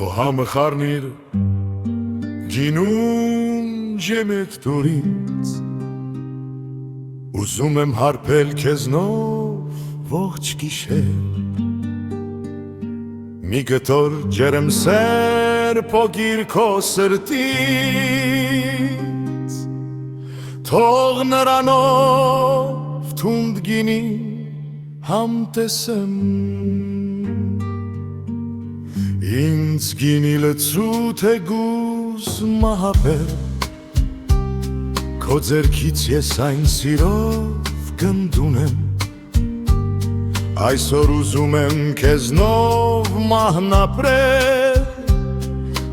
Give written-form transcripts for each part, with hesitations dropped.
Քո համը խառնիր գինուն ջեմետ դուրից Ուզում եմ հարբել քեզնով ողջ գիշեր Մի գտոր ջերմ սեր փոգիր քո սրտից Թող նրանով թունդ գինի համտեսեմ Ինձ գինի լցու թեգուզ մահապեր Քո ձեռքից ես այն սիրով գնդունեմ Այսօր ուզում եմ քեզնով մահնապրել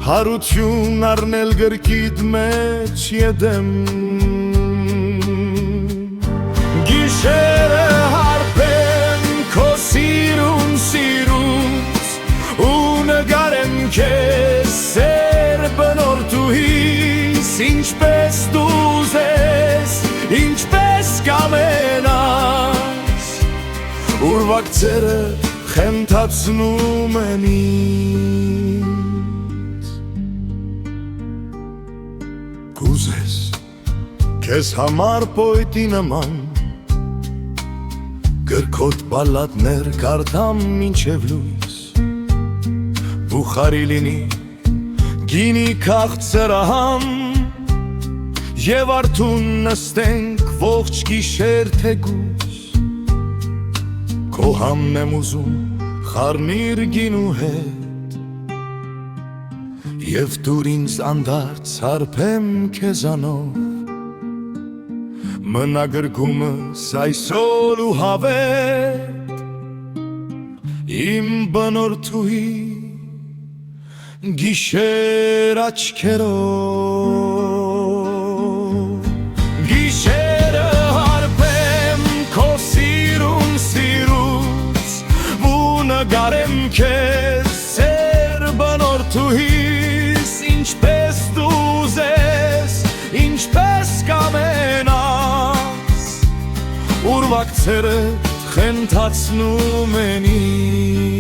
Հարություն առնել գրքիդ մեջ յետեմ Գիշերը հարբեմ քո սիրուն սիրուց Ու նգարեմ քեզ սեր բնորդուհիս Ինչպես դու ուզես, ինչպես կամենաս Ուրվակ ձերը խենթացնում են ինձ Կուզես քեզ համար պոետի նման Գրքոտ բալատներ կարդամ մինչև լույս Բուխարի լինի գինի քաղցրահամ Եվ արդուն նստենք ողջ գիշեր թեգուս Քո համն եմ ուզում խառնիր գինու հետ Եվ դուր ինձ անդարձ հարբեմ քեզանով Մնա գրգումս այսօր ու հավետ Իմ բնորդուհի Գիշեր աչքերով Գիշերը հարբեմ քո սիրուն սիրուց Ու նգարեմ քեզ սեր բնորդուհիս Ինչպես դու ուզես, ինչպես կամենաս Ուրվակ ձերը խենթացնում են ինձ